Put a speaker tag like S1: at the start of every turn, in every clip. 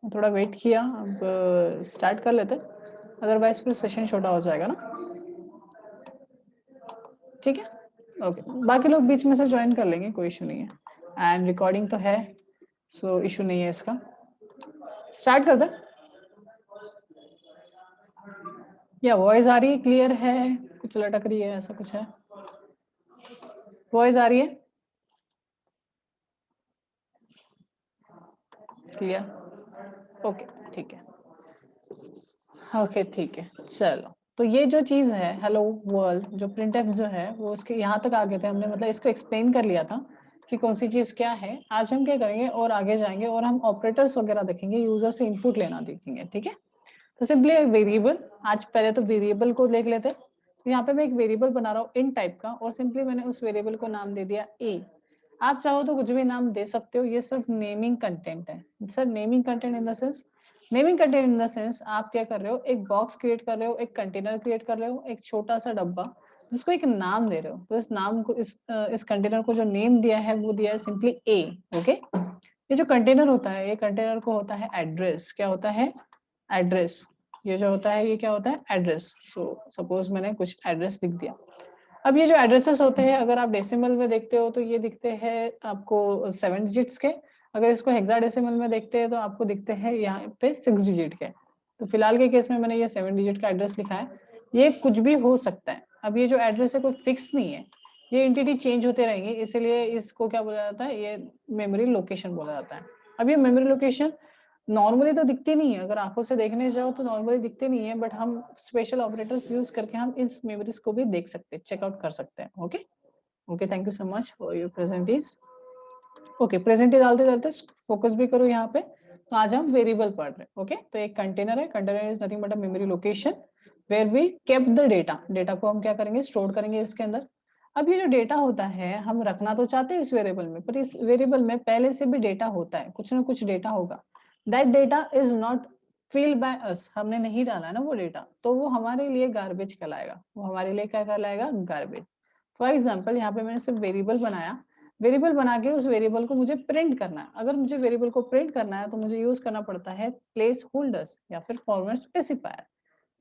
S1: थोड़ा वेट किया, अब स्टार्ट कर लेते, अदरवाइज फिर सेशन छोटा हो जाएगा ना। ठीक है, ओके, बाकी लोग बीच में से ज्वाइन कर लेंगे, कोई इशू नहीं है, एंड रिकॉर्डिंग तो है, सो इशू नहीं है इसका। स्टार्ट कर दे, या वॉइस आ रही है, क्लियर है, कुछ लटक रही है, ऐसा कुछ है? वॉइस आ रही है क्लियर? ओके ठीक है, ओके ठीक है, चलो। तो ये जो चीज है हेलो वर्ल्ड, जो प्रिंट एफ जो है वो उसके यहाँ तक आ गए थे हमने, मतलब इसको एक्सप्लेन कर लिया था कि कौन सी चीज क्या है। आज हम क्या करेंगे और आगे जाएंगे और हम ऑपरेटर्स वगैरह देखेंगे, यूजर से इनपुट लेना देखेंगे, ठीक है। तो सिंपली वेरिएबल, आज पहले तो वेरिएबल को देख लेते हैं। तो यहाँ पे मैं एक वेरिएबल बना रहा हूँ इन टाइप का, और सिंपली मैंने उस वेरिएबल को नाम दे दिया ए। आप चाहो तो कुछ भी नाम दे सकते हो, ये सिर्फ नेमिंग कंटेंट है sir. Naming content in the sense, naming content in the sense आप क्या कर रहे हो, एक बॉक्स क्रिएट कर रहे हो, एक कंटेनर क्रिएट कर रहे हो, एक छोटा सा डब्बा जिसको एक नाम दे रहे हो। तो इस नाम को, इस कंटेनर को जो नेम दिया है वो दिया है सिंपली ए। ओके, ये जो कंटेनर होता है, ये कंटेनर को होता है एड्रेस। क्या होता है? एड्रेस। ये जो होता है ये क्या होता है? एड्रेस। सो सपोज मैंने कुछ एड्रेस लिख दिया। अब ये जो एड्रेसेस होते हैं, अगर आप डेसिमल में देखते हो तो ये दिखते हैं आपको 7 डिजिट्स के। अगर इसको हेक्साडेसिमल में देखते हैं तो आपको दिखते हैं यहाँ पे 6 डिजिट के। तो फिलहाल के केस में मैंने ये 7 डिजिट का एड्रेस लिखा है। ये कुछ भी हो सकता है। अब ये जो एड्रेस है कोई फिक्स नहीं है, ये एंटिटी चेंज होते रहेंगे, इसलिए इसको क्या बोला जाता है? ये मेमोरी लोकेशन बोला जाता है। अब ये मेमोरी लोकेशन नॉर्मली तो दिखती नहीं है, अगर आंखों से देखने जाओ तो नॉर्मली दिखती नहीं है, बट हम स्पेशल ऑपरेटर्स यूज करके हम इस मेमोरीज को भी देख सकते हैं, चेकआउट कर सकते हैं। Okay okay, thank you so much for your present is. Okay, present is डालते डालते फोकस भी करो यहाँ पे। तो आज हम वेरिएबल पढ़ रहे हैं। ओके, तो एक कंटेनर है, container is nothing but a memory location where we kept the data. Data को हम क्या करेंगे? स्टोर करेंगे इसके अंदर। अब ये जो डेटा होता है हम रखना तो चाहते हैं इस वेरिएबल में, पर इस वेरिएबल में पहले से भी डेटा होता है, कुछ ना कुछ डेटा होगा। That data is not filled by us, हमने नहीं डाला है ना वो डेटा, तो वो हमारे लिए गार्बेज कहलाएगा। वो हमारे लिए क्या कहलाएगा? गार्बेज। फॉर एग्जाम्पल यहाँ पे मैंने सिर्फ वेरिएबल बनाया, वेरिएबल बना के उस वेरिएबल को मुझे प्रिंट करना है। अगर मुझे वेरिएबल को प्रिंट करना है तो मुझे यूज करना पड़ता है प्लेस होल्डर्स या फिर फॉर्मेट स्पेसिफायर।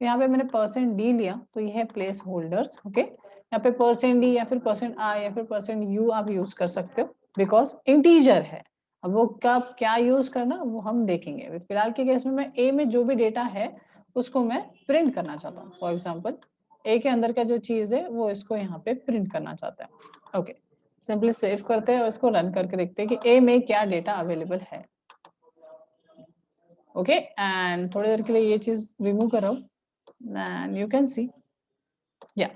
S1: यहाँ पे मैंने %d लिया, तो ये है प्लेस होल्डर्स। ओके, यहाँ पे %d या फिर %i या फिर %u आप यूज कर सकते हो, बिकॉज इंटीजर है। अब वो कब क्या यूज करना वो हम देखेंगे। फिलहाल के केस में मैं a में जो भी डेटा है उसको मैं प्रिंट करना चाहता हूँ। फॉर एग्जाम्पल a के अंदर का जो चीज है वो इसको यहाँ पे प्रिंट करना चाहता है। ओके, सिंपली सेव करते हैं और इसको रन करके देखते हैं कि a में क्या डेटा अवेलेबल है। ओके, एंड थोड़ी देर के लिए ये चीज रिमूव कर रहा हूँ, and you can see, yeah,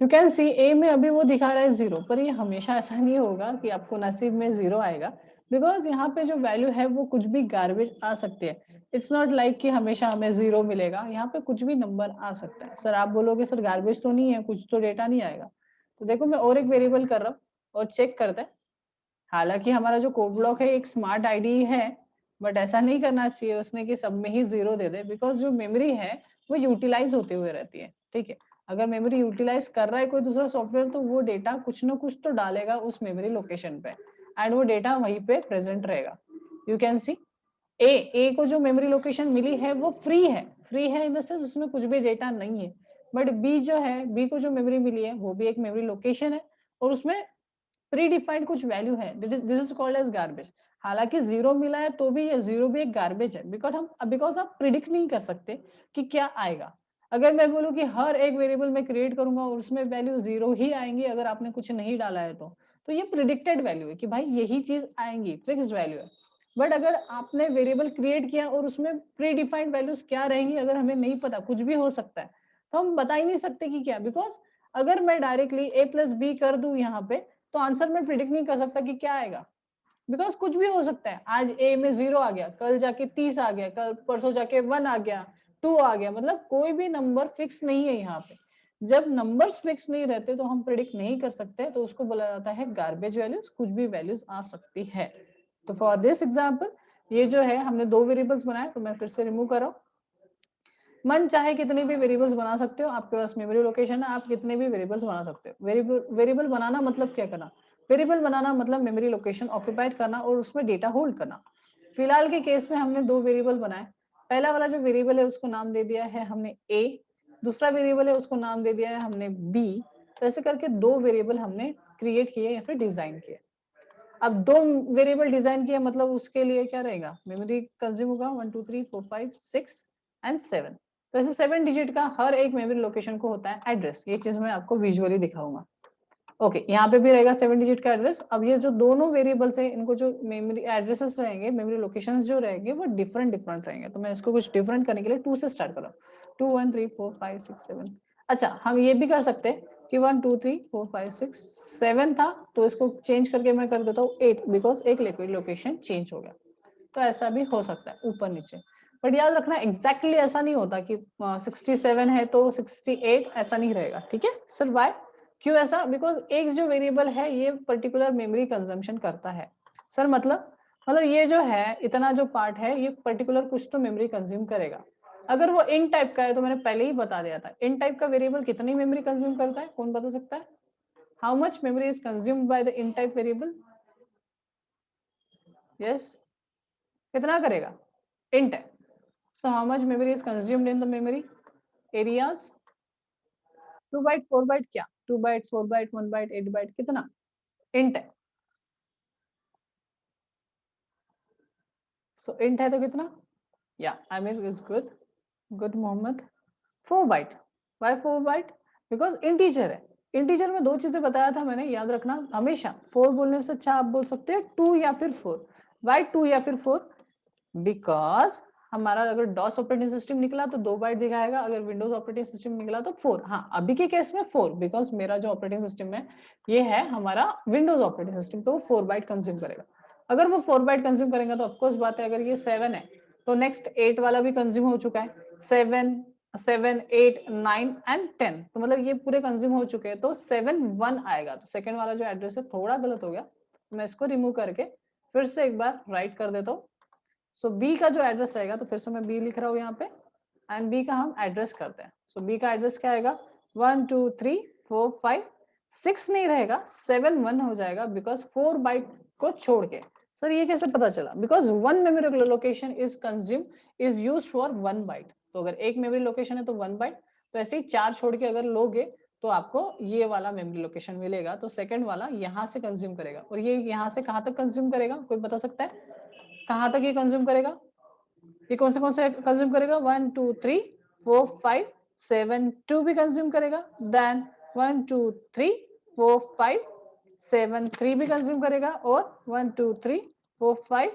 S1: you can see a में अभी वो दिखा रहा है 0, पर ये हमेशा ऐसा नहीं होगा कि आपको नसीब में 0 आएगा, बिकॉज यहाँ पे जो वैल्यू है वो कुछ भी गार्बेज आ सकती है। इट्स नॉट लाइक कि हमेशा हमें 0 मिलेगा, यहाँ पे कुछ भी नंबर आ सकता है। सर आप बोलोगे सर गार्बेज तो नहीं है, कुछ तो डेटा नहीं आएगा, तो देखो मैं और एक वेरिएबल कर रहा हूँ और चेक करते हैं। हालांकि हमारा जो कोड ब्लॉक है एक स्मार्ट आईडी है, बट ऐसा नहीं करना चाहिए उसने कि सब में ही 0 दे दे, बिकॉज जो मेमोरी है वो यूटिलाइज होते हुए रहती है। ठीक है, अगर मेमोरी यूटिलाइज कर रहा है कोई दूसरा सॉफ्टवेयर तो वो डेटा कुछ ना कुछ तो डालेगा उस मेमोरी लोकेशन पे, एंड वो डेटा वहीं पे प्रेजेंट रहेगा। यू कैन सी ए को जो मेमोरी लोकेशन मिली है वो फ्री है, फ्री है इन द सेंस उसमें कुछ भी डेटा नहीं है। बट बी जो है, बी को जो मेमोरी मिली है वो भी एक मेमोरी लोकेशन है, और उसमें प्री डिफाइंड कुछ वैल्यू है, this is called as garbage. हालांकि 0 मिला है तो भी ये 0 भी एक गार्बेज है, बिकॉज आप प्रिडिक्ट नहीं कर सकते कि क्या आएगा। अगर मैं बोलूं कि हर एक वेरिएबल में क्रिएट करूंगा और उसमें वैल्यू 0 ही आएंगी अगर आपने कुछ नहीं डाला है, तो ये प्रिडिक्टेड वैल्यू है कि भाई यही चीज आएंगी, फिक्स्ड वैल्यू है। बट अगर आपने वेरिएबल क्रिएट किया और उसमें प्री डिफाइंड वैल्यूज क्या रहेंगी अगर हमें नहीं पता, कुछ भी हो सकता है, तो हम बता ही नहीं सकते कि क्या। बिकॉज अगर मैं डायरेक्टली a+b कर दूं यहाँ पे, तो आंसर में प्रिडिक्ट नहीं कर सकता कि क्या आएगा, बिकॉज कुछ भी हो सकता है। आज ए में 0 आ गया, कल जाके 30 आ गया, कल परसों जाके 1 आ गया, 2 आ गया, मतलब कोई भी नंबर फिक्स नहीं है यहाँ पे। जब नंबर्स फिक्स नहीं रहते तो हम प्रिडिक्ट नहीं कर सकते, तो उसको बोला जाता है गार्बेज वैल्यूज, कुछ भी वैल्यूज आ सकती है। तो फॉर दिस एग्जाम्पल ये जो है हमने 2 वेरिएबल्स बनाए, तो मैं फिर से रिमूव कर रहा हूँ। मन चाहे कितने भी वेरिएबल्स बना सकते हो, आपके पास मेमोरी लोकेशन है, आप कितने भी वेरिएबल्स बना सकते हो। वेरिएबल बनाना मतलब क्या करना? वेरिएबल बनाना मतलब मेमोरी लोकेशन ऑक्यूपाइड करना और उसमें डेटा होल्ड करना। फिलहाल के केस में हमने दो वेरिएबल बनाए। पहला वाला जो वेरिएबल है उसको नाम दे दिया है हमने a, दूसरा वेरिएबल है उसको नाम दे दिया है हमने b। तो ऐसे करके दो वेरिएबल हमने क्रिएट किए या फिर डिजाइन किए। अब दो वेरिएबल डिजाइन किया मतलब उसके लिए क्या रहेगा, मेमोरी कंज्यूम होगा 1 2 3 4 5 6 एंड 7। तो ऐसे 7 डिजिट का हर एक मेमोरी लोकेशन को होता है एड्रेस। ये चीज मैं आपको विजुअली दिखाऊंगा। ओके, यहाँ पे भी रहेगा 7 डिजिट का एड्रेस। अब ये जो दोनों वेरिएबल्स है इनको जो मेमोरी एड्रेसेस रहेंगे, मेमोरी लोकेशंस जो रहेंगे वो डिफरेंट डिफरेंट रहेंगे। तो मैं इसको कुछ डिफरेंट करने के लिए 2 से स्टार्ट कर रहा हूँ। 2 1 3 4 5 6 7। अच्छा, हम ये भी कर सकते हैं कि 1 2 3 4 5 6 7 था तो इसको चेंज करके मैं कर देता हूँ 8, बिकॉज एक लिक्विड लोकेशन चेंज हो गया। तो ऐसा भी हो सकता है ऊपर नीचे। बट याद रखना एग्जैक्टली ऐसा नहीं होता कि 67 है तो 68 ऐसा नहीं रहेगा। ठीक है सर, वाई, क्यों ऐसा? बिकॉज एक जो वेरिएबल है ये पर्टिकुलर मेमोरी कंजम्पशन करता है। सर मतलब ये जो है इतना जो पार्ट है ये पर्टिकुलर कुछ तो मेमोरी कंज्यूम करेगा। अगर वो इन टाइप का है तो मैंने पहले ही बता दिया था, इन टाइप का वेरिएबल कितनी मेमोरी कंज्यूम करता है, कौन बता सकता है? How much memory is consumed by the in type variable? Yes, कितना करेगा? int है। So how much memory is consumed in the memory areas? 2 byte 4 byte क्या? 2 बाइट 4 बाइट 1 बाइट 8 बाइट कितना? int है। So int है तो कितना? Yeah, Amir is good. Good Mohammed. 4 byte. Why 4 byte? Because integer है। इंटीजर में दो चीजें बताया था मैंने, याद रखना हमेशा। 4 बोलने से अच्छा आप बोल सकते हैं 2 या फिर 4। Why 2 या फिर 4? बिकॉज हमारा अगर डॉस ऑपरेटिंग सिस्टम निकला तो 2 बाइट दिखाएगा, अगर विंडोज ऑपरेटिंग सिस्टम निकला तो 4। हाँ, अभी के केस में 4, बिकॉज मेरा जो ऑपरेटिंग सिस्टम है ये है हमारा विंडोज ऑपरेटिंग सिस्टम, तो वो 4 बाइट कंज्यूम करेगा। अगर वो 4 बाइट कंज्यूम करेगा तो ऑफकोर्स बात है, अगर ये 7 है तो नेक्स्ट 8 वाला भी कंज्यूम हो चुका है। 7 7 8 9 एंड 10, तो मतलब ये पूरे कंज्यूम हो चुके हैं, तो 7 1 आएगा। तो सेकंड वाला जो एड्रेस है थोड़ा गलत हो गया, मैं इसको रिमूव करके फिर से एक बार राइट कर देता हूँ। सो बी का जो एड्रेस रहेगा, तो फिर से मैं बी लिख रहा हूँ यहाँ पे, एंड बी का हम एड्रेस करते हैं। सो बी का एड्रेस क्या आएगा? 1 2 3 4 5 6 नहीं रहेगा, 7 1 हो जाएगा, बिकॉज 4 बाइट को छोड़ के। सर ये कैसे पता चला? Because one memory location is consume is use for 1 byte. तो अगर एक मेमोरी लोकेशन है तो 1 बाइट, तो ऐसे ही 4 छोड़ के अगर लोगे तो आपको ये वाला मेमोरी लोकेशन मिलेगा। तो सेकंड वाला यहाँ से कंज्यूम करेगा, और ये यहाँ से कहाँ तक कंज्यूम करेगा, कोई बता सकता है कहाँ तक ये कंज्यूम करेगा? ये कौन से कंज्यूम करेगा? 1 2 3 4 5 7 2 भी कंज्यूम करेगा, देन 1 2 3 4 5 7 3 भी कंज्यूम करेगा, और 1 2 3 4 5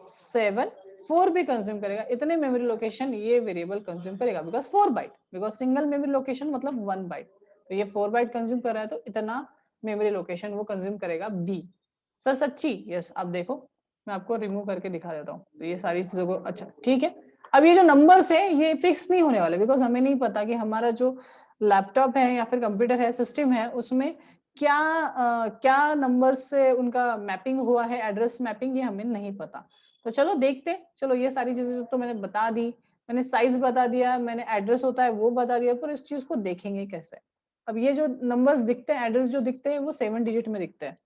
S1: 7 4 भी कंज्यूम करेगा। इतने मेमोरी लोकेशन ये वेरिएबल कंज्यूम करेगा, because 4 byte, because single memory location मतलब 1 बाइट। तो ये 4 बाइट कंज्यूम कर रहा है, तो इतना मेमोरी लोकेशन वो कंज्यूम करेगा बी। सर सच्ची? यस, आप देखो मैं आपको रिमूव करके दिखा देता हूँ। तो ये सारी चीजों को, अच्छा ठीक है। अब ये जो नंबर्स है ये फिक्स नहीं होने वाले, बिकॉज हमें नहीं पता कि हमारा जो लैपटॉप है या फिर कंप्यूटर है, सिस्टम है, उसमें क्या नंबर से उनका मैपिंग हुआ है, एड्रेस मैपिंग, ये हमें नहीं पता। तो चलो देखते, चलो ये सारी चीजें तो मैंने बता दी, मैंने साइज बता दिया, मैंने एड्रेस होता है वो बता दिया, पर इस चीज को देखेंगे कैसे? अब ये जो नंबर्स दिखते हैं, एड्रेस जो दिखते हैं, वो 7 डिजिट में दिखते हैं।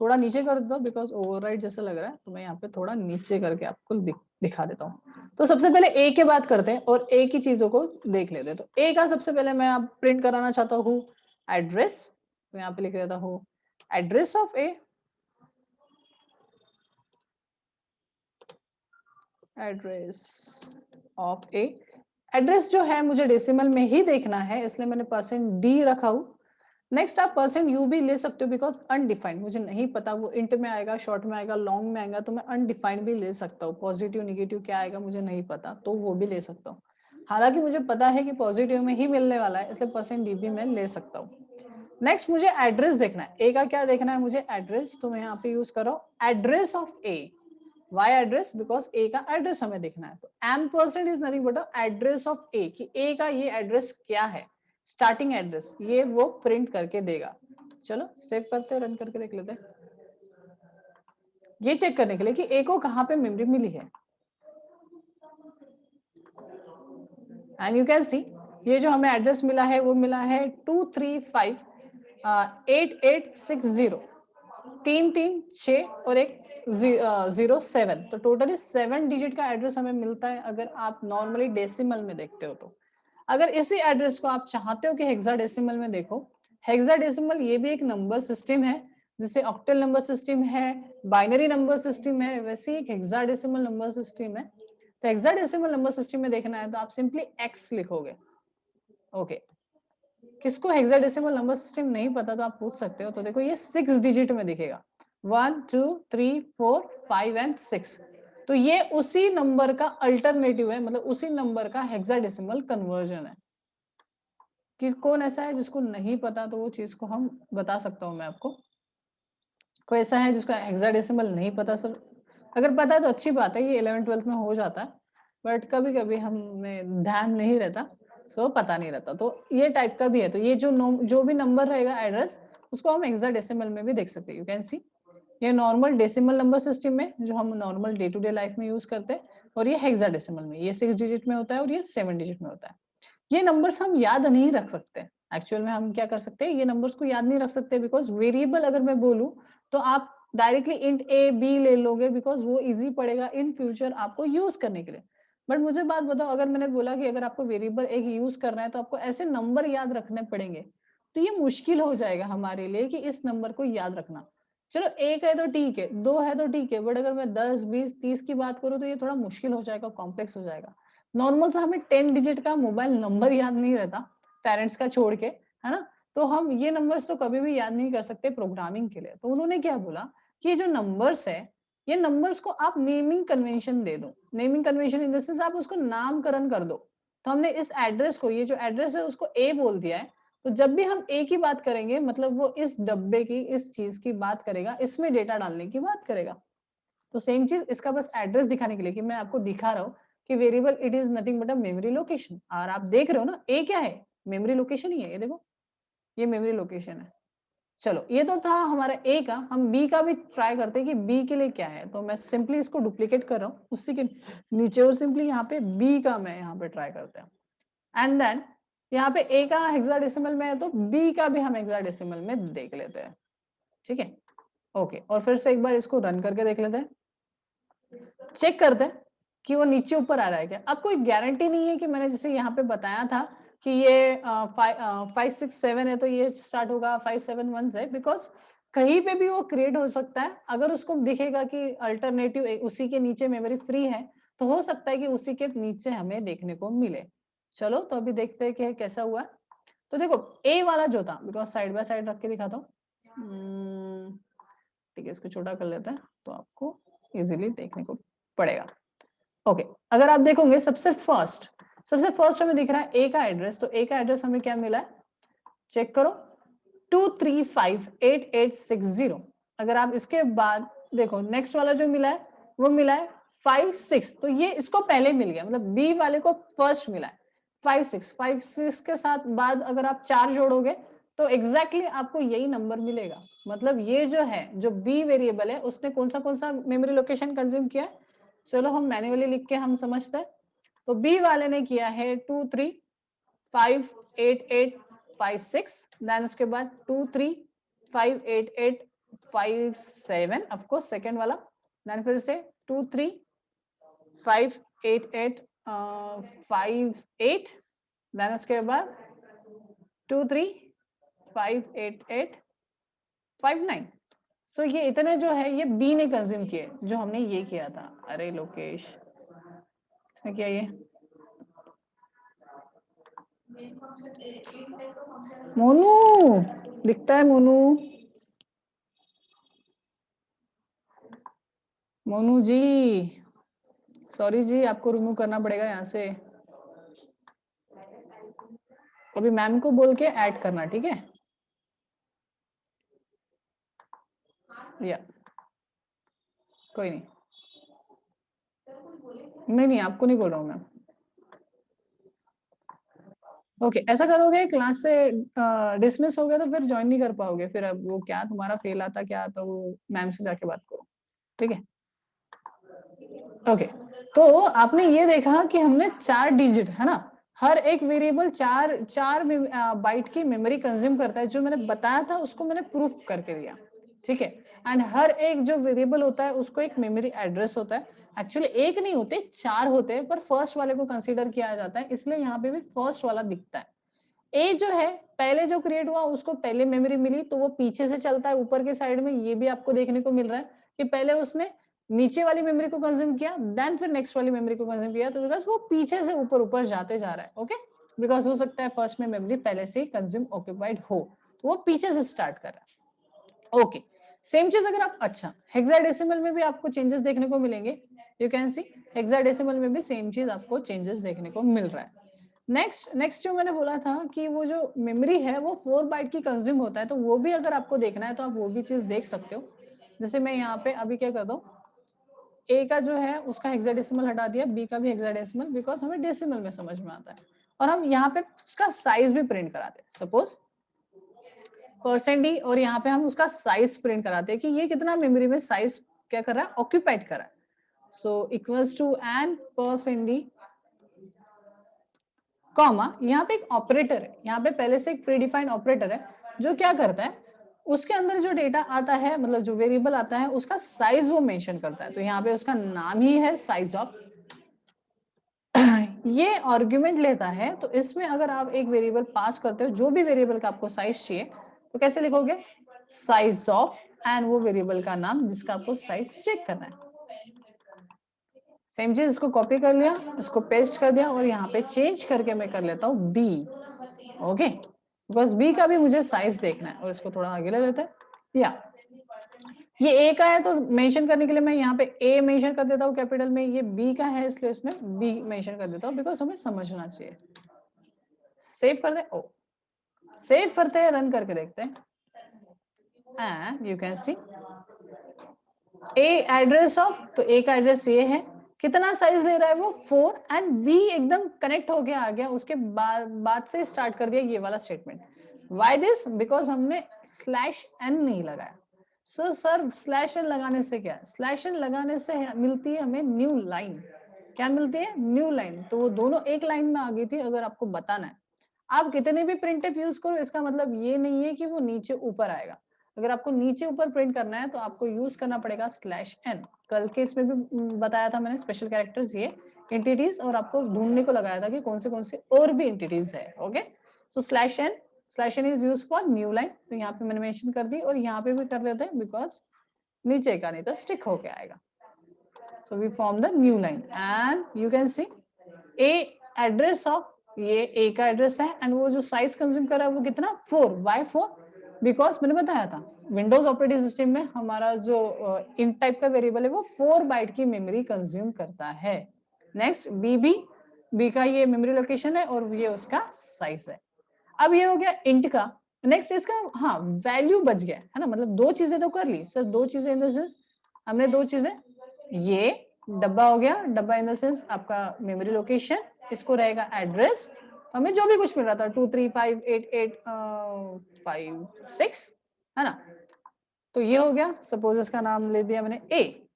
S1: थोड़ा नीचे कर दो बिकॉज ओवरराइट जैसा लग रहा है, तो मैं यहाँ पे थोड़ा नीचे करके आपको दिखा देता हूँ। तो सबसे पहले ए की बात करते हैं और ए की चीजों को देख लेते हैं। तो ए का सबसे पहले मैं आप प्रिंट कराना चाहता हूँ एड्रेस, तो यहाँ पे लिख देता हूँ address of A, address of A. Address जो है मुझे डेसिमल में ही देखना है, इसलिए मैंने %d रखा हूँ। नेक्स्ट आप %u भी ले सकते हो, बिकॉज अनडिफाइंड मुझे नहीं पता वो इंट में आएगा, शॉर्ट में आएगा, लॉन्ग में आएगा, तो मैं अनडिफाइंड भी ले सकता हूँ। पॉजिटिव निगेटिव क्या आएगा मुझे नहीं पता, तो वो भी ले सकता हूँ। हालांकि मुझे पता है कि पॉजिटिव में ही मिलने वाला है, इसलिए %d भी मैं ले सकता हूँ। नेक्स्ट मुझे एड्रेस देखना है, ए का क्या देखना है मुझे? एड्रेस। तो मैं यहाँ पे यूज कर रहा हूँ address of A. Why address? Because A का एड्रेस हमें देखना है। तो m% is nothing but address of A, कि ए का ये एड्रेस क्या है, स्टार्टिंग एड्रेस, ये वो प्रिंट करके देगा। चलो सेव करते हैं, रन करके देख लेते हैं, ये चेक करने के लिए कि ए को कहाँ पे मेमोरी मिली है। एंड यू कैन सी ये जो हमें एड्रेस मिला है वो मिला है 235 8860, 3 3 6 और एक 007, तो टोटली 7 डिजिट का एड्रेस हमें मिलता है अगर आप नॉर्मली डेसिमल में देखते हो तो। अगर इसी एड्रेस को आप चाहते हो कि हेक्साडेसिमल में देखो, हेक्साडेसिमल ये भी एक नंबर सिस्टम है, जिसे ऑक्टल नंबर सिस्टम है, बाइनरी नंबर सिस्टम है, वैसे ही एक हेक्साडेसिमल नंबर सिस्टम है। तो हेक्साडेसिमल नंबर सिस्टम में देखना है तो आप सिंपली x लिखोगे। ओके, किसको हेक्साडेसिमल नंबर सिस्टम नहीं पता तो आप पूछ सकते हो। तो देखो ये 6 डिजिट में दिखेगा, 1 2 3 4 5 एंड 6। तो ये उसी नंबर का अल्टरनेटिव है, मतलब उसी नंबर का हेक्साडेसिमल कन्वर्जन है। कि कौन ऐसा है जिसको नहीं पता, तो वो चीज को हम बता सकता हूँ मैं आपको। कोई ऐसा है जिसको हेक्साडेसिमल नहीं पता सर? अगर पता है तो अच्छी बात है, ये 11th-12th में हो जाता है, बट कभी कभी हमें ध्यान नहीं रहता, सो पता नहीं रहता। तो ये टाइप का भी है। तो ये जो भी नंबर रहेगा एड्रेस, उसको हम हेक्साडेसिमल में भी देख सकते हैं। यू कैन सी ये नॉर्मल डेसिमल नंबर सिस्टम में जो हम normal day to day life में यूज करते हैं, और ये हेक्साडेसिमल में ये 6 डिजिट में होता है और ये 7 डिजिट में होता है। ये नंबर्स हम याद नहीं रख सकते। एक्चुअल में हम क्या कर सकते हैं, ये नंबर्स को याद नहीं रख सकते, बिकॉज वेरिएबल अगर मैं बोलूं तो आप डायरेक्टली इंट ए बी ले लोगे, बिकॉज वो इजी पड़ेगा इन फ्यूचर आपको यूज करने के लिए। बट मुझे बात बताओ, अगर मैंने बोला कि अगर आपको वेरिएबल एक यूज करना है तो आपको ऐसे नंबर याद रखने पड़ेंगे, तो ये मुश्किल हो जाएगा हमारे लिए कि इस नंबर को याद रखना। चलो एक है तो ठीक है, दो है तो ठीक है, बट अगर मैं 10 20 30 की बात करूँ तो ये थोड़ा मुश्किल हो जाएगा, कॉम्प्लेक्स हो जाएगा। नॉर्मल सा हमें 10 डिजिट का मोबाइल नंबर याद नहीं रहता, पेरेंट्स का छोड़ के, है ना? तो हम ये नंबर्स तो कभी भी याद नहीं कर सकते प्रोग्रामिंग के लिए। तो उन्होंने क्या बोला कि ये जो नंबर्स है, ये नंबर्स को आप नेमिंग कन्वेंशन दे दो। Naming convention in the sense आप उसको नामकरण कर दो। तो हमने इस एड्रेस को, ये जो एड्रेस है उसको ए बोल दिया है। तो जब भी हम ए की बात करेंगे, मतलब वो इस डब्बे की, इस चीज की बात करेगा, इसमें डेटा डालने की बात करेगा। तो सेम चीज इसका बस एड्रेस दिखाने के लिए कि मैं आपको दिखा रहा हूँ कि variable it is nothing but a memory location. और आप देख रहे हो ना, ए क्या है, मेमोरी लोकेशन ही है। ये देखो, ये मेमोरी लोकेशन है। चलो ये तो था हमारा ए का। हम बी का भी ट्राई करते हैं कि बी के लिए क्या है। तो मैं सिंपली इसको डुप्लीकेट कर रहा हूँ उसी के नीचे, और सिंपली यहाँ पे बी का मैं यहाँ पे ट्राई करते हैं। एंड देन यहाँ पे ए का हेक्साडेसिमल में है, तो बी का भी हम हेक्साडेसिमल में देख लेते हैं। ठीक है, ओके। और फिर से एक बार इसको रन करके देख लेते हैं, चेक करते हैं कि वो नीचे ऊपर आ रहा है क्या। अब कोई गारंटी नहीं है कि मैंने जैसे यहाँ पे बताया था कि ये 567 है तो ये स्टार्ट होगा 571 से, बिकॉज कहीं पे भी वो क्रिएट हो सकता है। अगर उसको दिखेगा कि अल्टरनेटिव उसी के नीचे मेमोरी फ्री है, तो हो सकता है कि उसी के नीचे हमें देखने को मिले। चलो तो अभी देखते हैं कि कैसा हुआ। तो देखो ए वाला जो था, बिकॉज साइड बाय साइड रख के दिखाता हूँ, ठीक है, इसको छोटा कर लेते हैं तो आपको इजीली देखने को पड़ेगा। ओके, अगर आप देखोगे सबसे फर्स्ट हमें दिख रहा है ए का एड्रेस। तो ए का एड्रेस हमें क्या मिला है, चेक करो, 2358860। अगर आप इसके बाद देखो नेक्स्ट वाला जो मिला है वो मिला है 56। तो ये इसको पहले मिल गया, मतलब बी वाले को फर्स्ट मिला है 56 के साथ बाद अगर आप 4 जोड़ोगे तो एग्जैक्टली आपको यही नंबर मिलेगा। मतलब ये जो है, जो बी वेरिएबल है, उसने कौन सा मेमोरी लोकेशन कंज्यूम किया है। चलो हम मैन्युअली लिख के हम समझते हैं। तो बी वाले ने किया है 2358856, देन उसके बाद 2358857, ऑफ कोर्स सेकंड वाला, देन फिर से 2358858, देन उसके बाद 2358859। सो ये इतने जो है ये बी ने कंज्यूम किए, जो हमने ये किया था। अरे लोकेश, किसने किया ये? मोनू दिखता है, मोनू, मोनू जी, सॉरी जी, आपको रिमूव करना पड़ेगा यहाँ से। अभी मैम को बोल के ऐड करना, ठीक है? या कोई नहीं, नहीं आपको नहीं बोल रहा हूँ मैं। ओके, ऐसा करोगे क्लास से डिसमिस हो गया तो फिर ज्वाइन नहीं कर पाओगे। फिर अब वो क्या तुम्हारा फेल आता क्या, तो वो मैम से जाके बात करो, ठीक है? ओके, तो आपने ये देखा कि हमने 4 डिजिट, है ना, हर एक वेरिएबल 4 बाइट की मेमोरी कंज्यूम करता है। जो मैंने बताया था उसको मैंने प्रूफ करके दिया, ठीक है। एंड हर एक जो वेरिएबल होता है उसको एक मेमोरी एड्रेस होता है। एक्चुअली एक नहीं होते, 4 होते हैं, पर फर्स्ट वाले को कंसीडर किया जाता है, इसलिए यहाँ पे भी फर्स्ट वाला दिखता है। ए जो है पहले जो क्रिएट हुआ उसको पहले मेमोरी मिली, तो वो पीछे से चलता है ऊपर के साइड में। ये भी आपको देखने को मिल रहा है कि पहले उसने नीचे वाली मेमोरी को कंज्यूम किया, देन फिर नेक्स्ट वाली मेमोरी को कंज्यूम किया, तो बिकॉज वो पीछे से ऊपर ऊपर जाते जा रहा है। ओके, बिकॉज हो सकता है फर्स्ट में मेमोरी पहले से ही कंज्यूम ऑक्यूपाइड हो, तो वो पीछे से स्टार्ट कर रहा है। ओके, सेम चीज अगर आप, अच्छा हेक्साडेसिमल में भी आपको चेंजेस देखने को मिलेंगे। यू कैन सी हेक्साडेसिमल में भी सेम चीज आपको चेंजेस देखने को मिल रहा है। नेक्स्ट जो मैंने बोला था कि वो जो मेमोरी है वो 4 बाइट की कंज्यूम होता है, तो वो भी अगर आपको देखना है तो आप वो भी चीज देख सकते हो। जैसे मैं यहाँ पे अभी क्या करता हूँ, ए का जो है उसका हेक्साडेसिमल हटा दिया, बी का भी हेक्साडेसिमल, बिकॉज हमें डेसिमल में समझ में आता है, और हम यहाँ पे उसका साइज भी प्रिंट कराते हैं। सपोज %d, और यहाँ पे हम उसका साइज प्रिंट कराते हैं कि ये कितना मेमोरी में साइज क्या कर रहा है, ऑक्यूपाइड कर रहा है। So equals to N %d comma, यहाँ पे एक ऑपरेटर है, यहाँ पे पहले से एक प्रीडिफाइंड ऑपरेटर है जो क्या करता है, उसके अंदर जो डेटा आता है, मतलब जो वेरिएबल आता है उसका साइज वो मेंशन करता है। तो यहाँ पे उसका नाम ही है साइज ऑफ। ये आर्गुमेंट लेता है, तो इसमें अगर आप एक वेरिएबल पास करते हो, जो भी वेरिएबल का आपको साइज चाहिए, तो कैसे लिखोगे, साइज ऑफ, एंड वो वेरिएबल का नाम जिसका आपको साइज चेक करना है। सेम चीज, इसको कॉपी कर लिया, इसको पेस्ट कर दिया, और यहाँ पे चेंज करके मैं कर लेता हूँ बी। ओके, बस बी का भी मुझे साइज देखना है, और इसको थोड़ा आगे ले लेते हैं। या ये ए का है तो मेंशन करने के लिए मैं यहाँ पे ए मेंशन कर देता हूँ कैपिटल में, ये बी का है इसलिए उसमें बी मेंशन कर देता हूँ, बिकॉज हमें समझना चाहिए। सेव कर दे, ओ सेव करते हैं, रन करके देखते हैं, and you can see a address of, तो ए का एड्रेस ये है, कितना साइज ले रहा है वो 4, एंड बी एकदम कनेक्ट होके आ गया, उसके बाद से स्टार्ट कर दिया ये वाला स्टेटमेंट। व्हाई दिस, बिकॉज हमने /n नहीं लगाया। सो सर /n लगाने से क्या, /n लगाने से मिलती है हमें न्यू लाइन। क्या मिलती है, न्यू लाइन, तो वो दोनों एक लाइन में आ गई थी। अगर आपको बताना है, आप कितने भी प्रिंटफ यूज करो, इसका मतलब ये नहीं है कि वो नीचे ऊपर आएगा। अगर आपको नीचे ऊपर प्रिंट करना है तो आपको यूज करना पड़ेगा /n। कल के इसमें भी बताया था मैंने, स्पेशल कैरेक्टर्स, ये एंटिटीज, और आपको ढूंढने को लगाया था कि कौन से और भी एंटिटीज है। Okay, so /n is use for new line, तो यहाँ पे मैंने मेंशन कर दी, और यहाँ पे भी कर देते हैं, बिकॉज नीचे का नहीं तो स्टिक होके आएगा। So we form the new line, and you can see a address of, ये ए का एड्रेस है, एंड वो जो साइज कंज्यूम कर रहा है वो कितना, 4। वाई 4, बिकॉज मैंने बताया था विंडोज ऑपरेटिंग सिस्टम में हमारा जो इंट टाइप का वेरिएबल है वो 4 बाइट की मेमोरी कंज्यूम करता है। नेक्स्ट बी का ये मेमोरी लोकेशन है, और ये उसका साइज है। अब ये हो गया इंट का। नेक्स्ट इसका, हाँ वैल्यू बच गया है ना, मतलब दो चीजें तो कर ली सर, दो चीजें इन द सेंस, हमने दो चीजें, ये डब्बा हो गया, डब्बा इन द सेंस आपका मेमोरी लोकेशन, इसको रहेगा एड्रेस, हमें जो भी कुछ मिल रहा था 2 3 5 8 8 5 6 है ना, तो ये हो गया। सपोज इसका नाम ले दिया मैंने ए,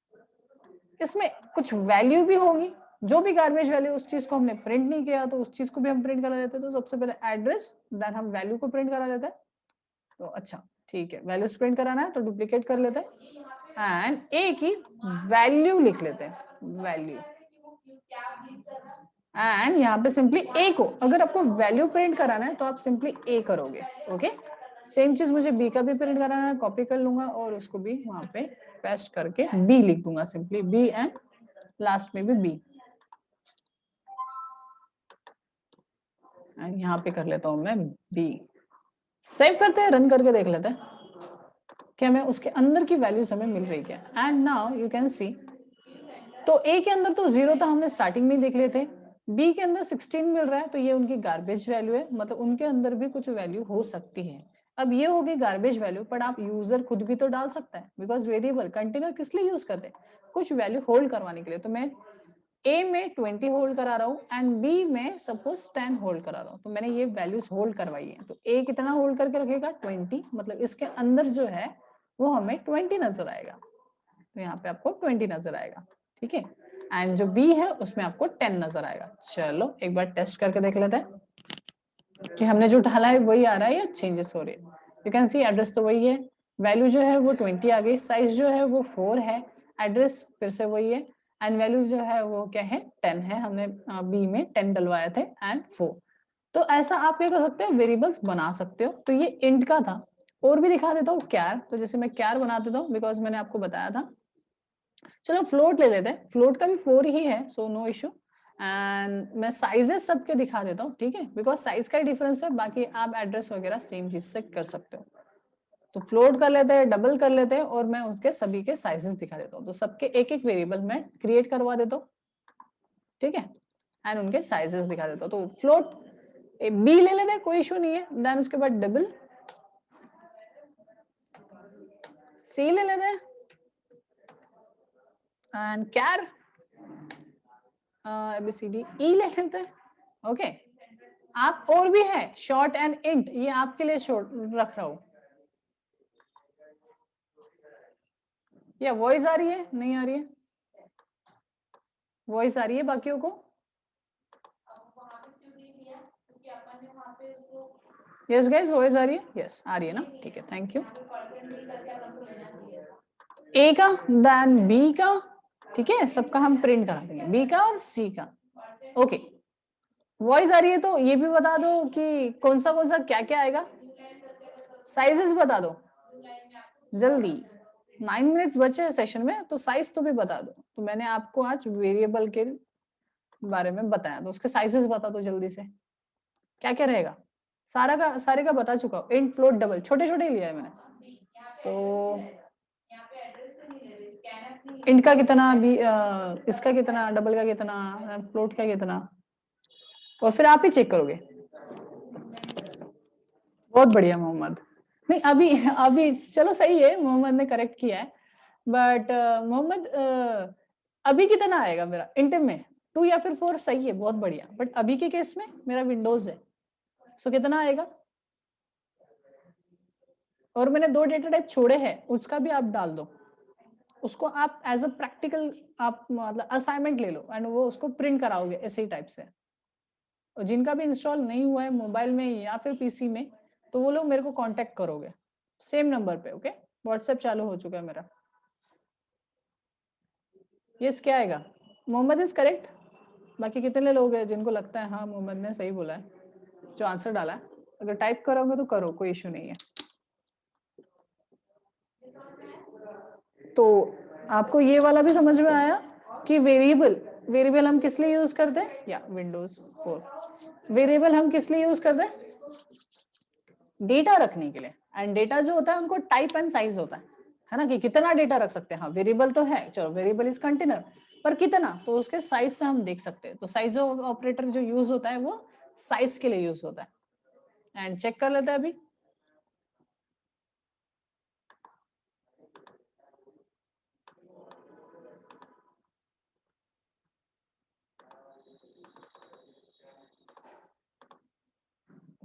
S1: इसमें कुछ वैल्यू भी होंगी, जो भी गार्बेज वैल्यू, उस चीज को हमने प्रिंट नहीं किया तो उस चीज को भी हम प्रिंट करा लेते हैं। तो सबसे पहले एड्रेस, देन हम वैल्यू को प्रिंट करा लेते हैं। तो अच्छा ठीक है, वैल्यूज प्रिंट कराना है तो डुप्लीकेट कर लेते हैं, एंड ए की वैल्यू लिख लेते हैं, वैल्यू, एंड यहाँ पे सिंपली ए को, अगर आपको वैल्यू प्रिंट कराना है तो आप सिंपली ए करोगे। ओके, सेम चीज मुझे बी का भी प्रिंट कराना है, कॉपी कर लूंगा और उसको भी वहां पे पेस्ट करके बी लिख दूंगा, सिंपली बी, एंड लास्ट में भी बी, एंड यहाँ पे कर लेता हूं मैं बी। सेव करते हैं, रन करके देख लेते हैं कि हमें उसके अंदर की वैल्यूज हमें मिल रही क्या। एंड नाउ यू कैन सी, तो ए के अंदर तो 0 था, हमने स्टार्टिंग में ही देख लेते, बी के अंदर 16 मिल रहा है, तो ये उनकी गार्बेज वैल्यू है, मतलब उनके अंदर भी कुछ वैल्यू हो सकती है। अब ये होगी गार्बेज वैल्यू, पर आप यूजर खुद भी तो डाल सकता है, बिकॉज वेरिएबल कंटेनर किस लिए यूज करते हैं, कुछ वैल्यू होल्ड करवाने के लिए। तो मैं ए में 20 होल्ड करा रहा हूँ, एंड बी में सपोज 10 होल्ड करा रहा हूँ, तो मैंने ये वैल्यूज होल्ड करवाई है। तो ए कितना होल्ड करके रखेगा, 20, मतलब इसके अंदर जो है वो हमें 20 नजर आएगा, तो यहाँ पे आपको 20 नजर आएगा, ठीक है। एंड जो बी है उसमें आपको 10 नजर आएगा। चलो एक बार टेस्ट करके देख लेते हैं कि हमने जो डाला है वही आ रहा है या चेंजेस हो रही है। यू कैन सी एड्रेस तो वही है, वैल्यू जो है वो 20 आ गई, साइज जो है वो 4 है, एड्रेस फिर से वही है, एंड वैल्यू जो है वो क्या है 10 है, हमने बी में 10 डलवाए थे एंड 4। तो ऐसा आप क्या कर सकते हो, वेरिएबल्स बना सकते हो। तो ये इंट का था। और भी दिखा देता हूँ क्यार, तो जैसे मैं क्यार बना देता हूँ बिकॉज मैंने आपको बताया था। चलो फ्लोट ले लेते हैं, फ्लोट का भी 4 ही है, सो नो इशू। एंड मैं साइजेस सबके दिखा देता हूँ, ठीक है, बिकॉज साइज का ही डिफरेंस है, बाकी आप एड्रेस वगैरह सेम चीज से कर सकते हो। तो फ्लोट कर लेते हैं, डबल कर लेते हैं, और मैं उसके सभी के साइजेस दिखा देता हूँ। तो सबके एक एक वेरिएबल मैं क्रिएट करवा देता हूँ, ठीक है, एंड उनके साइजेस दिखा देता हूँ। तो फ्लोट बी ले लेते हैं, कोई इशू नहीं है। देन उसके बाद डबल सी ले लेते हैं, एंड कैर एबीसीडी ई ले लेते हैं, ओके। आप और भी है शॉर्ट एंड इंट, ये आपके लिए रख रहा हूं। या वॉइस आ रही है, नहीं आ रही है? वॉइस आ रही है बाकियों को? यस गाइस, वॉइस आ रही है? यस आ रही है ना, ठीक है, थैंक यू। ए का देन बी का, ठीक है, सबका हम प्रिंट करा देंगे, बी का और सी का, ओके। वॉइस आ रही है तो ये भी बता दो कि कौन सा क्या क्या आएगा, साइजेस बता दो जल्दी। 9 मिनट्स बचे हैं सेशन में, तो साइज तो भी बता दो। तो मैंने आपको आज वेरिएबल के बारे में बताया, तो उसके साइजेस बता दो जल्दी से, क्या क्या रहेगा। सारे का बता चुका हूँ, इंट फ्लोट डबल छोटे छोटे लिया है मैंने। सो इंट का कितना, बी इसका कितना, डबल का कितना, फ्लोट का कितना, और फिर आप ही चेक करोगे। बहुत बढ़िया मोहम्मद। नहीं अभी अभी चलो सही है, मोहम्मद ने करेक्ट किया है, बट मोहम्मद अभी कितना आएगा मेरा इंटिम में, 2 या फिर 4, सही है, बहुत बढ़िया। बट अभी के केस में मेरा विंडोज है, सो कितना आएगा। और मैंने 2 डेटा टाइप छोड़े हैं, उसका भी आप डाल दो, उसको आप एज अ प्रैक्टिकल आप मतलब असाइनमेंट ले लो, एंड वो उसको प्रिंट कराओगे ऐसे ही टाइप से। और जिनका भी इंस्टॉल नहीं हुआ है मोबाइल में या फिर पीसी में, तो वो लोग मेरे को कांटेक्ट करोगे सेम नंबर पे, ओके। व्हाट्सएप चालू हो चुका है मेरा। यस क्या आएगा, मोहम्मद इज करेक्ट। बाकी कितने लोग हैं जिनको लगता है हाँ मोहम्मद ने सही बोला है, जो आंसर डाला है? अगर टाइप करोगे तो करो, कोई इशू नहीं है। तो आपको ये वाला भी समझ में आया कि वेरिएबल हम किस लिए यूज करते हैं, या विंडोज 4 वेरिएबल हम किस लिए यूज करते हैं, डेटा रखने के लिए। एंड डेटा जो होता है उनको टाइप एंड साइज होता है ना, कि कितना डेटा रख सकते हैं। हाँ वेरिएबल तो है, चलो वेरिएबल इज कंटेनर, पर कितना, तो उसके साइज से हम देख सकते हैं। तो साइज ऑपरेटर जो यूज होता है वो साइज के लिए यूज होता है। एंड चेक कर लेते हैं अभी।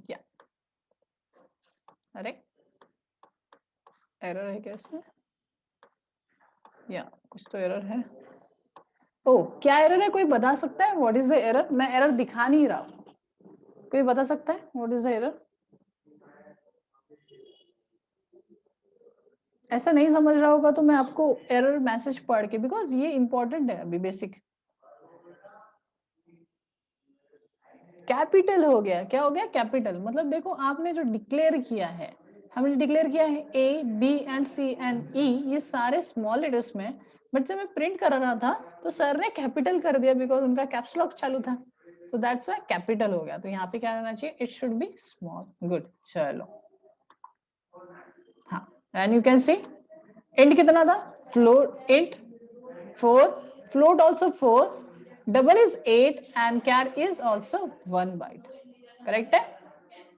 S1: क्या अरे एरर है क्या इसमें, या कुछ तो एरर है। ओ क्या एरर है, कोई बता सकता है व्हाट इज द एरर? मैं एरर दिखा नहीं रहा हूं, कोई बता सकता है व्हाट इज द एरर? ऐसा नहीं समझ रहा होगा तो मैं आपको एरर मैसेज पढ़ के, बिकॉज ये इंपॉर्टेंट है अभी बेसिक। कैपिटल हो गया, क्या हो गया कैपिटल, मतलब देखो आपने जो डिक्लेयर किया है, हमने डिक्लेयर किया है A B and C and E, ये सारे स्मॉल लेटर्स में, बट जब मैं प्रिंट कर रहा था तो सर ने कैपिटल कर दिया बिकॉज उनका कैप्स लॉक चालू था, सो दैट्स व्हाई कैपिटल हो गया। तो यहाँ पे क्या रहना चाहिए, it should be small, good. चलो हाँ, and you can C int कितना था, float int 4, float also 4, double is 8 and char is also 1 byte, correct है।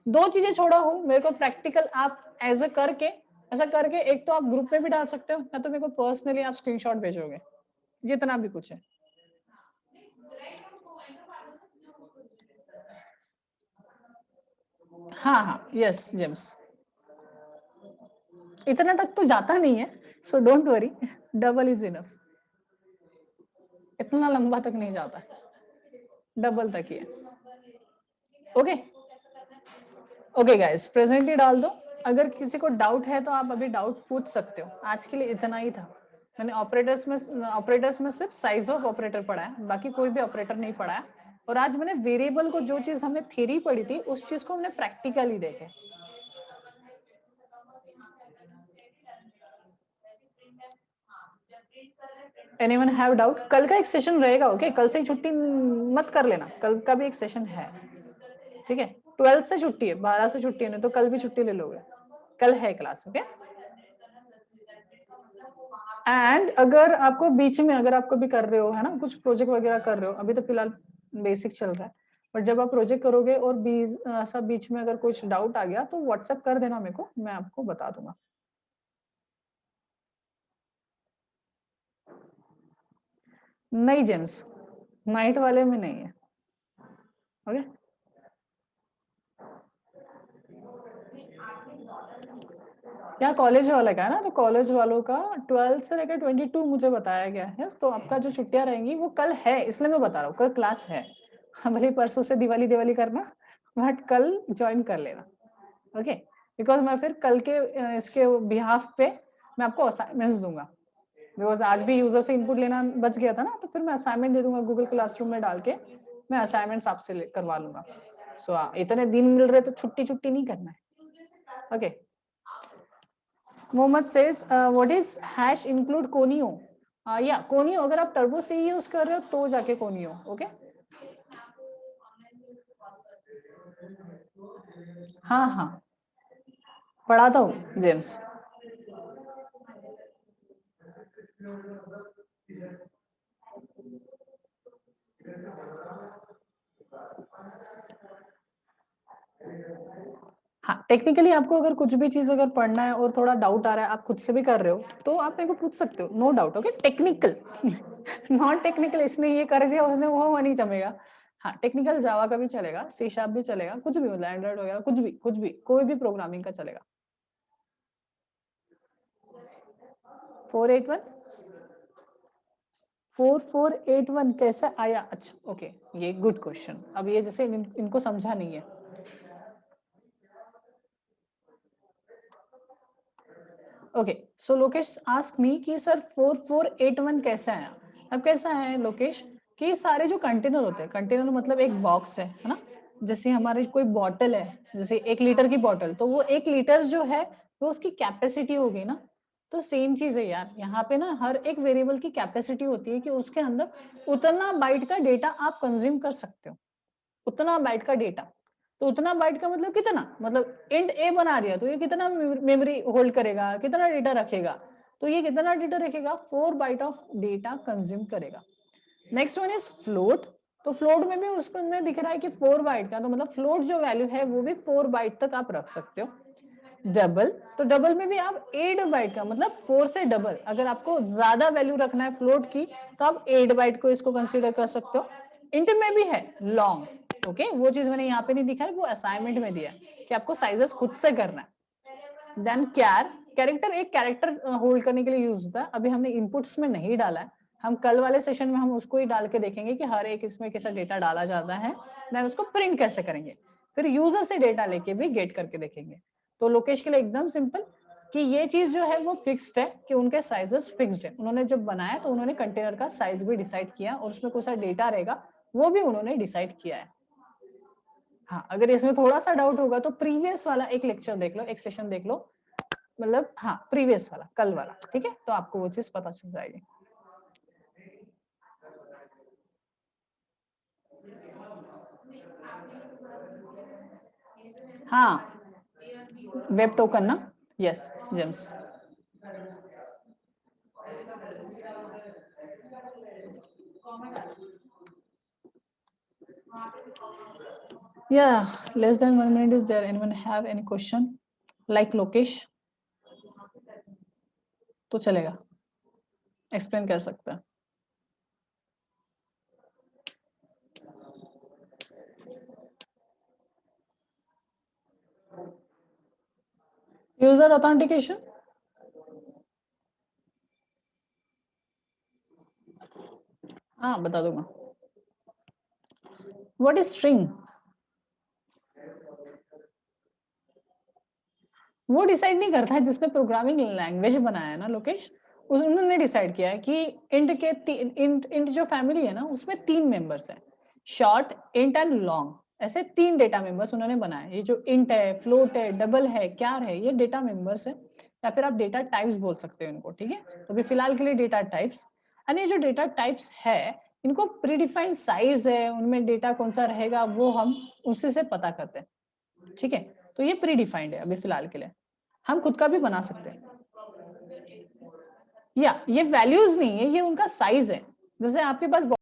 S1: दो चीजें छोड़ा हूं, मेरे को प्रैक्टिकल आप एज अ करके, ऐसा करके एक तो आप ग्रुप में भी डाल सकते हो, या तो मेरे को पर्सनली आप स्क्रीनशॉट भेजोगे, जितना भी कुछ है। हाँ हाँ यस जेम्स, इतना तक तो जाता नहीं है, so don't worry, double is enough, इतना लंबा तक नहीं जाता, डबल तक ही है, ओके। ओके गाइस प्रेजेंट ही डाल दो, अगर किसी को डाउट है तो आप अभी डाउट पूछ सकते हो। आज के लिए इतना ही था। मैंने ऑपरेटर्स में सिर्फ साइज ऑफ ऑपरेटर पढ़ा है, बाकी कोई भी ऑपरेटर नहीं पढ़ा है। और आज मैंने वेरिएबल को, जो चीज हमने थ्योरी पढ़ी थी उस चीज को हमने प्रैक्टिकली देखे। Anyone have doubt? कल का एक सेशन रहेगा, ओके? कल से ही छुट्टी मत कर लेना, कल का भी एक सेशन है, ठीक है? 12 से छुट्टी है, 12 से छुट्टी है, नहीं तो कल भी छुट्टी ले लोगे। कल है क्लास, ओके? एंड अगर आपको बीच में, अगर आप कभी कर रहे हो, है ना, कुछ प्रोजेक्ट वगैरह कर रहे हो, अभी तो फिलहाल बेसिक चल रहा है, बट जब आप प्रोजेक्ट करोगे और सब बीच में अगर कुछ डाउट आ गया तो व्हाट्सएप कर देना मेरे को, मैं आपको बता दूंगा। नहीं जेम्स, नाइट वाले में नहीं है, ओके? यहाँ कॉलेज वाले का है ना, तो कॉलेज वालों का 12 से लेकर 22 मुझे बताया गया है। तो आपका जो छुट्टियां रहेंगी वो कल है, इसलिए मैं बता रहा हूँ कल क्लास है। भले परसों से दिवाली दिवाली करना, बट कल ज्वाइन कर लेना, ओके? बिकॉज मैं फिर कल के इसके बिहाफ पे मैं आपको असाइनमेंट्स दूंगा। बिकॉज आज भी यूजर से इनपुट लेना बच गया था ना, तो फिर मैं असाइनमेंट दे दूंगा गूगल क्लासरूम में डाल के, मैं असाइनमेंट्स आपसे करवा लूंगा। सो इतने दिन मिल रहे तो छुट्टी छुट्टी नहीं करना है, okay? Mohammed says what is hash include conio? या कोनियो अगर आप टर्बो से यूज कर रहे हो तो जाके कोनियो, ओके? हाँ हाँ, पढ़ाता हूँ जेम्स। हाँ, टेक्निकली आपको अगर कुछ भी चीज अगर पढ़ना है और थोड़ा डाउट आ रहा है, आप खुद से भी कर रहे हो, तो आप मेरे को पूछ सकते हो, no doubt, okay? Technical non technical, इसने ये कर दिया उसने वो नहीं जमेगा। हाँ, टेक्निकल जावा का भी चलेगा, सी शार्प भी चलेगा, कुछ भी, मतलब एंड्रॉइड वगैरह, कुछ भी कोई भी प्रोग्रामिंग का चलेगा। 481 4481 कैसा आया? अच्छा, ओके, ये गुड क्वेश्चन। अब ये जैसे इनको समझा नहीं है। ओके, सो लोकेश आस्क मी कि सर 4481 कैसा है? अब कैसा है लोकेश कि सारे जो कंटेनर होते हैं, कंटेनर मतलब एक बॉक्स है ना? जैसे हमारी कोई बॉटल है, जैसे 1 लीटर की बॉटल, तो वो 1 लीटर जो है वो उसकी कैपेसिटी होगी ना? तो सेम चीज है यार, यहाँ पे ना हर एक वेरिएबल की कैपेसिटी होती है कि उसके अंदर उतना बाइट का डेटा आप कंज्यूम कर सकते हो, उतना बाइट का डेटा। तो उतना बाइट का मतलब कितना, मतलब इंट ए बना दिया तो ये कितना मेमोरी होल्ड करेगा, कितना डेटा रखेगा? तो ये कितना डेटा रखेगा? 4 बाइट ऑफ डेटा कंज्यूम करेगा। Next one is float. तो फ्लोट में भी उसको में दिख रहा है कि 4 बाइट का, तो मतलब फ्लोट जो वैल्यू है वो भी 4 बाइट तक आप रख सकते हो। डबल, तो डबल में भी आप 8 बाइट का, मतलब 4 से डबल, अगर आपको ज्यादा वैल्यू रखना है फ्लोट की तो आप 8 बाइट को इसको कंसीडर कर सकते हो। इंट में भी है लॉन्ग, ओके? वो चीज मैंने यहाँ पे नहीं दिखाई, वो असाइनमेंट में दिया कि आपको साइजेस खुद से करना है। देन कैर, कैरेक्टर, एक कैरेक्टर होल्ड करने के लिए यूज होता है, अभी हमने इनपुट्स में नहीं डाला है। हम कल वाले सेशन में हम उसको ही डाल के देखेंगे कि हर एक इसमें कैसा डेटा डाला जाता है, देन उसको प्रिंट कैसे करेंगे, फिर यूजर से डेटा लेके भी गेट करके देखेंगे। तो लोकेश के लिए एकदम सिंपल कि ये चीज जो है वो फिक्स्ड है, कि उनके साइजेस फिक्स्ड है। उन्होंने जब बनाया तो उन्होंने कंटेनर का साइज भी डिसाइड किया और उसमें कौन सा डेटा रहेगा वो भी उन्होंने डिसाइड किया है। हाँ, अगर इसमें थोड़ा सा डाउट होगा तो प्रीवियस वाला एक लेक्चर देख लो, एक सेशन देख लो, मतलब हाँ प्रीवियस वाला, कल वाला, ठीक है? तो आपको वो चीज पता चल जाएगी। हाँ, वेब टोकन ना, yes James. Yeah, less than 1 minute is there. Anyone have any question? Like Lokesh? तो चलेगा, एक्सप्लेन कर सकता है। यूजर ऑथेंटिकेशन, हाँ बता दूंगा। What is string? वो डिसाइड नहीं करता है जिसने प्रोग्रामिंग लैंग्वेज बनाया है ना लोकेश, उन्होंने डिसाइड किया है कि इंट जो फैमिली है ना उसमें 3 मेंबर्स हैं, शॉर्ट, इंट एंड लॉन्ग, ऐसे 3 डेटा मेंबर्स उन्होंने बनाए। ये जो इंट है, फ्लोट है, डबल है, क्यार है, ये डेटा मेंबर्स है या फिर आप डेटा टाइप्स बोल सकते हो इनको, ठीक है। तो अभी फिलहाल के लिए डेटा टाइप्स, एंड ये जो डेटा टाइप्स है इनको प्रीडिफाइंड साइज है, उनमें डेटा कौन सा रहेगा वो हम उसी से पता करते हैं, ठीक है। तो ये प्रीडिफाइंड है अभी फिलहाल के लिए, हम खुद का भी बना सकते हैं। या ये वैल्यूज नहीं है, ये उनका साइज है। जैसे आपके पास